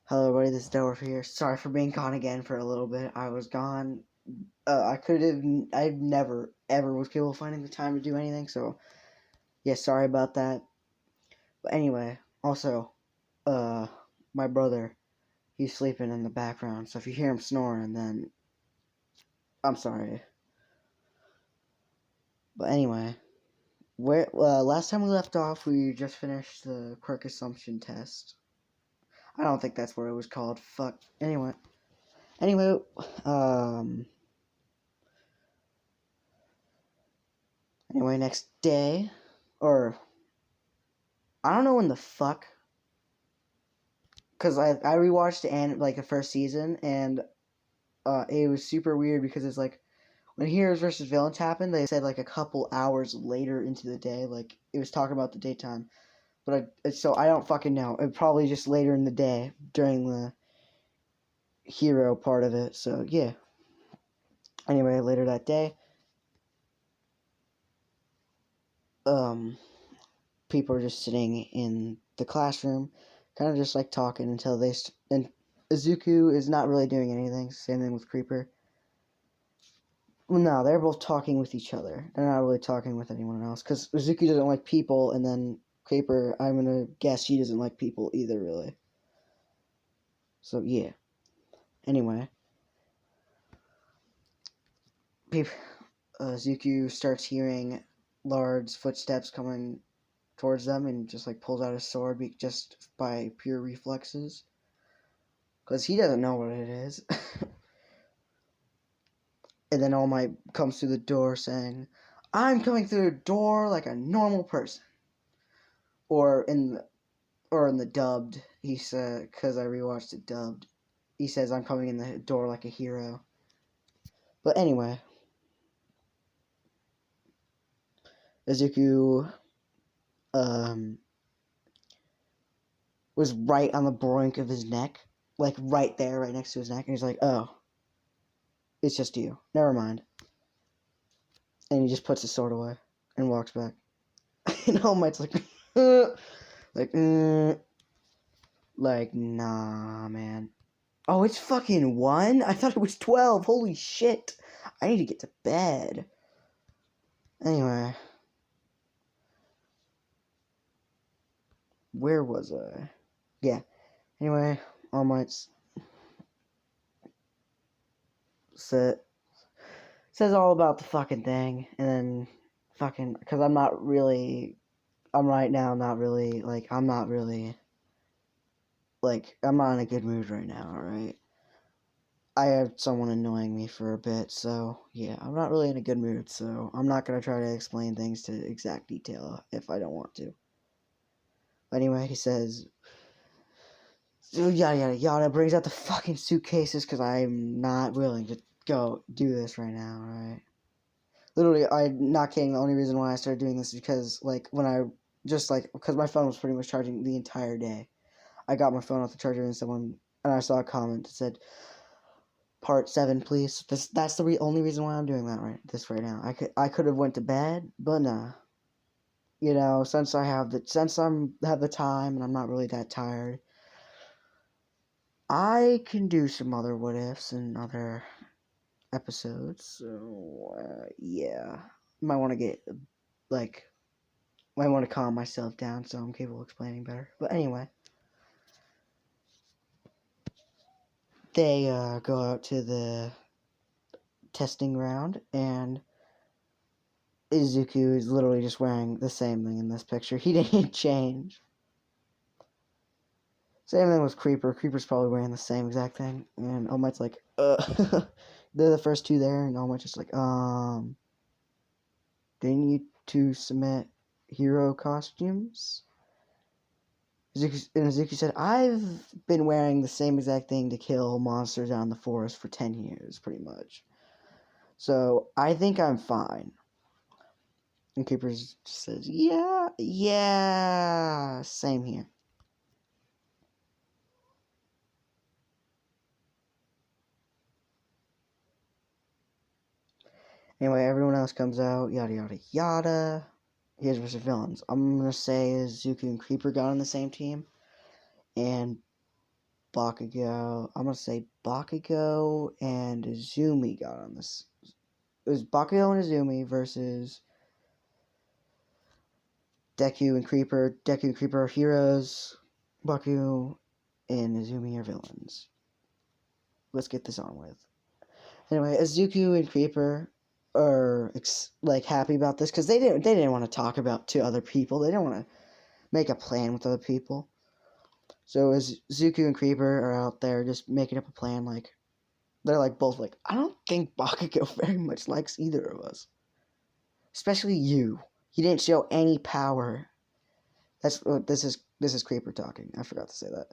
Hello, everybody. This is Delaware here. Sorry for being gone again for a little bit. I was gone. I never ever was capable of finding the time to do anything. So, yeah, sorry about that. But anyway, also, my brother, he's sleeping in the background. So if you hear him snoring, then I'm sorry. But anyway, last time we left off, we just finished the quirk assumption test. I don't think that's what it was called. Fuck. Anyway, um. Anyway, next day, or I don't know when the fuck, because I rewatched the first season, and it was super weird because it's like when heroes versus villains happened, they said like a couple hours later into the day, like it was talking about the daytime, so I don't fucking know. It probably just later in the day during the hero part of it. So yeah. Anyway, later that day, um, people are just sitting in the classroom, kind of just like talking until and Izuku is not really doing anything. Same thing with Creeper. Well, no, they're both talking with each other. They're not really talking with anyone else because Izuku doesn't like people, and then Creeper, I'm gonna guess she doesn't like people either, really. So yeah. Anyway, Izuku starts hearing Lard's footsteps coming towards them, and just like pulls out his sword just by pure reflexes. Because he doesn't know what it is. And then All Might comes through the door saying, I'm coming through the door like a normal person. Or in the dubbed, he said, because I rewatched it dubbed, he says, I'm coming in the door like a hero. But anyway, Izuku was right on the brink of his neck. Like right there, right next to his neck. And he's like, oh, it's just you. Never mind. And he just puts his sword away and walks back. And All Might's like, like, nah, man. Oh, it's fucking 1? I thought it was 12. Holy shit. I need to get to bed. Anyway. Where was I? Yeah. Anyway, All Might's says all about the fucking thing. And then fucking, because I'm right now not really, I'm not in a good mood right now, alright? I have someone annoying me for a bit, so yeah, I'm not really in a good mood, so I'm not going to try to explain things to exact detail if I don't want to. But anyway, he says, yada yada yada, brings out the fucking suitcases because I'm not willing to go do this right now, alright? Literally, I'm not kidding, the only reason why I started doing this is because, because my phone was pretty much charging the entire day. I got my phone off the charger and I saw a comment that said, Part 7, please. That's the only reason why I'm doing that right now. I could have went to bed, but nah. You know, since I have the time and I'm not really that tired, I can do some other what ifs and other episodes. So yeah, might want to might want to calm myself down so I'm capable of explaining better. But anyway, they go out to the testing ground, and Izuku is literally just wearing the same thing in this picture. He didn't change. Same thing with Creeper. Creeper's probably wearing the same exact thing. And All Might's like, they're the first two there, and All Might's just like, didn't you two submit hero costumes? Izuku said, I've been wearing the same exact thing to kill monsters out in the forest for 10 years, pretty much. So, I think I'm fine. And Creeper says, yeah, same here. Anyway, everyone else comes out, yada yada yada. Here's versus villains. I'm gonna say Izuku and Creeper got on the same team, and Bakugo. I'm gonna say Bakugo and Izumi got on this. It was Bakugo and Izumi versus Deku and Creeper. Deku and Creeper are heroes. Bakugo and Izumi are villains. Let's get this on with. Anyway, Izuku and Creeper are like happy about this because they didn't want to talk about to other people. They didn't want to make a plan with other people. So as Izuku and Creeper are out there just making up a plan, like they're like both like, I don't think Bakugo very much likes either of us, especially you. You didn't show any power. This is Creeper talking. I forgot to say that.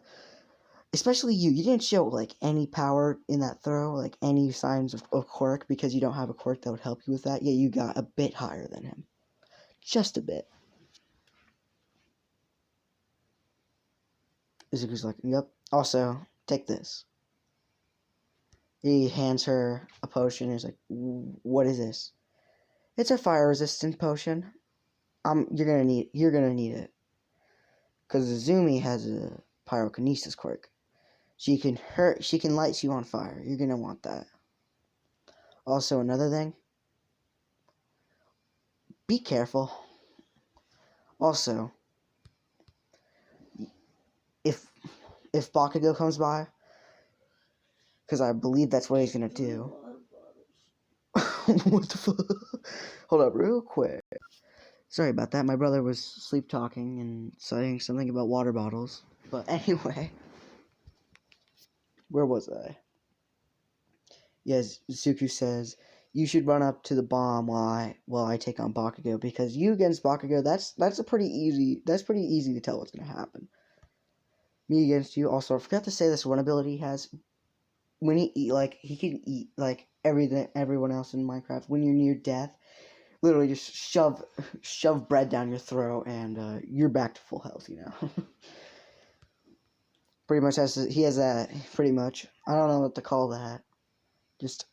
Especially you. You didn't show like any power in that throw, like any signs of quirk because you don't have a quirk that would help you with that. Yeah, you got a bit higher than him, just a bit. Izuku's like, yep. Also, take this. He hands her a potion. He's like, what is this? It's a fire resistant potion. You're gonna need it because Izumi has a pyrokinesis quirk. She can light you on fire. You're gonna want that. Also, another thing, be careful. Also, if Bakugo comes by, because I believe that's what he's gonna do. What the fuck? Hold up, real quick. Sorry about that. My brother was sleep talking and saying something about water bottles. But anyway, where was I? Yes, Izuku says you should run up to the bomb while I take on Bakugo because you against Bakugo that's pretty easy to tell what's gonna happen. Me against you. Also, I forgot to say this one ability he has. When he can eat like everyone else in Minecraft. When you're near death, literally just shove bread down your throat and you're back to full health. You know. Pretty much he has that. Pretty much. I don't know what to call that. Just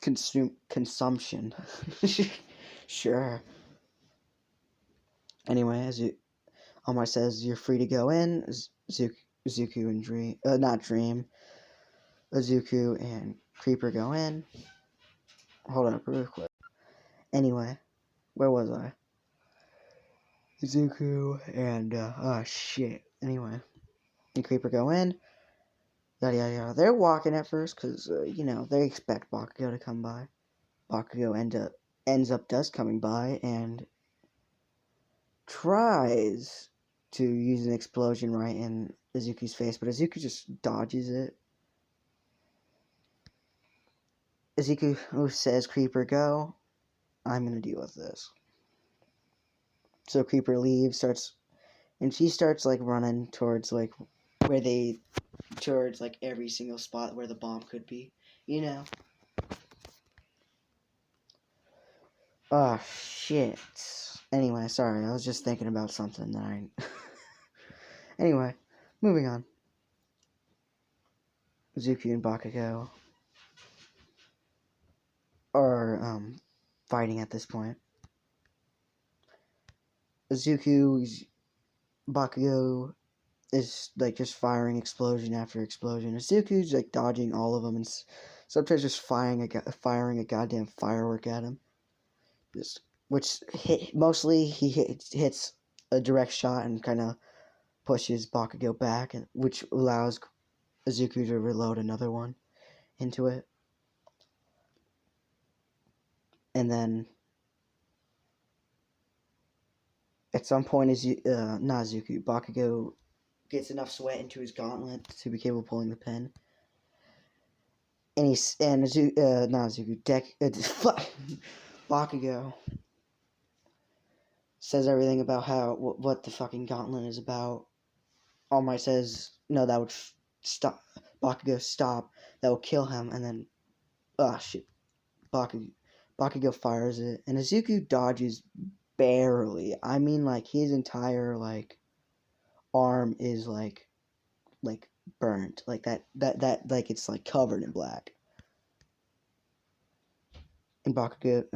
consumption. Sure. Anyway, as Omar says, you're free to go in. Zuku and Dream, not Dream. Izuku and Creeper go in. Hold up, real quick. Anyway, where was I? Izuku and shit. Anyway, and Creeper go in. Yada yada yada. They're walking at first because they expect Bakugo to come by. Bakugo does coming by and tries to use an explosion right in Izuku's face, but Izuku just dodges it. Izuku says, Creeper, go. I'm going to deal with this. So Creeper leaves, she starts, like, running towards, like, towards, like, every single spot where the bomb could be, you know? Oh, shit. Anyway, sorry, I was just thinking about something that I... Anyway, moving on. Izuku and Bakugo are, fighting at this point. Bakugo is like just firing explosion after explosion. Izuku's like dodging all of them and sometimes just firing a goddamn firework at him. Mostly he hits a direct shot and kind of pushes Bakugo back, which allows Izuku to reload another one into it. And then at some point, Bakugo gets enough sweat into his gauntlet to be capable of pulling the pin. And Bakugo says everything about what the fucking gauntlet is about. All Might says, no, that would stop. Bakugo, stop. That will kill him. And then, shit. Bakugo fires it. And Izuku dodges barely. I mean, like, his entire, like, arm is, like burnt. Like, that, like, it's, like, covered in black. And Bakugo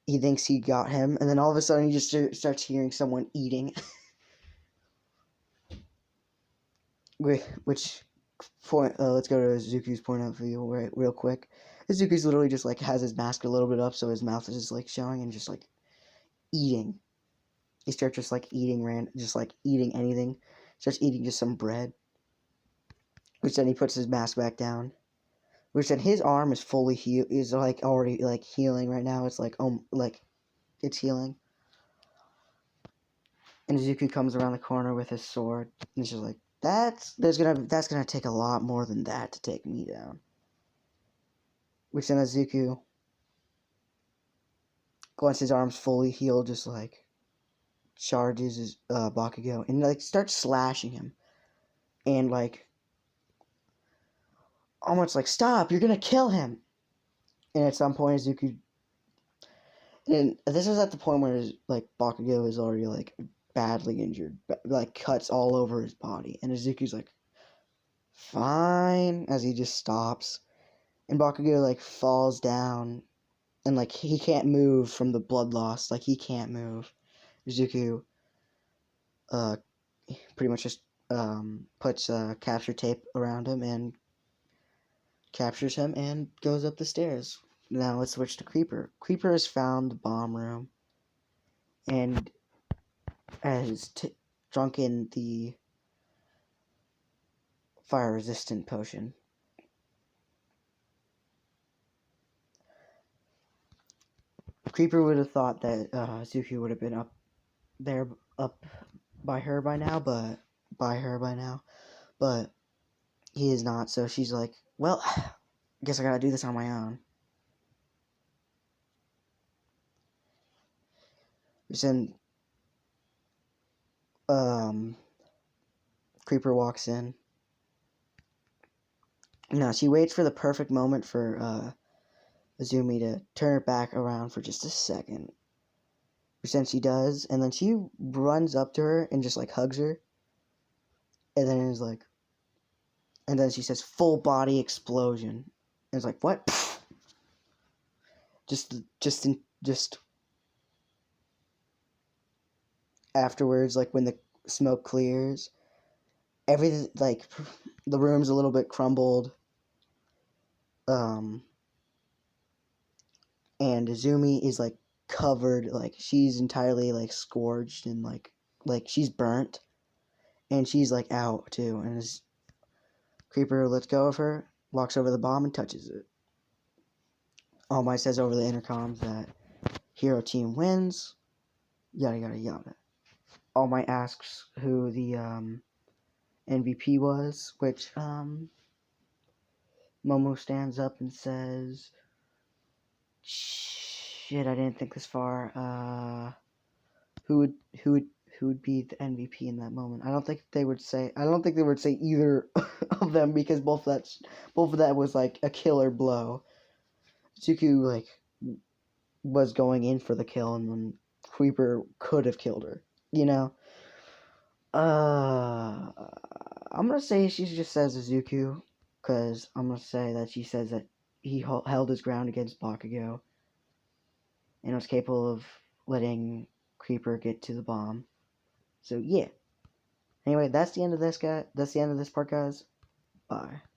he thinks he got him, and then all of a sudden he just starts hearing someone eating. Which point? Let's go to Izuku's point of view real quick. Izuku's literally just like has his mask a little bit up, so his mouth is just like showing and just like eating. He starts just like eating just like eating anything. Starts eating just some bread. Which then he puts his mask back down. Which then his arm is fully is like already like healing right now. It's like it's healing. And Izuku comes around the corner with his sword, and he's just like, that's gonna take a lot more than that to take me down. Which then Izuku, once his arm's fully healed, just like charges his Bakugo and like starts slashing him, and like almost like, stop, you're gonna kill him. And at some point Izuku, and this is at the point where like Bakugo is already like badly injured, like cuts all over his body, and Izuku's like, fine, as he just stops, and Bakugo like falls down, and like he can't move from the blood loss, like he can't move. Izuku pretty much just puts capture tape around him and captures him and goes up the stairs. Now let's switch to Creeper. Creeper has found the bomb room and has drunken the fire resistant potion. Creeper would have thought that Izuku would have been up by her by now, but he is not. So she's like, well, I guess I gotta do this on my own. Then Creeper walks in. Now she waits for the perfect moment for Azumi to turn her back around for just a second. Which then she does, and then she runs up to her and just like hugs her. And then is like, and then she says, full body explosion. And it's like, what? Just afterwards, like when the smoke clears, everything, like the room's a little bit crumbled. And Izumi is like covered, like she's entirely like scorched and like she's burnt, and she's like out too. And as Creeper lets go of her, walks over the bomb and touches it. All Might says over the intercoms that Hero Team wins, yada yada yada. All Might asks who the MVP was, which Momo stands up and says, shit, I didn't think this far. Who would be the MVP in that moment? I don't think they would say either of them, because both of that was like a killer blow. Izuku like was going in for the kill, and then Creeper could have killed her. You know. I'm gonna say she just says Izuku, because I'm gonna say that she says that he held his ground against Bakugo and was capable of letting Creeper get to the bomb. So yeah. Anyway, that's the end of this, guy. That's the end of this part, guys. Bye.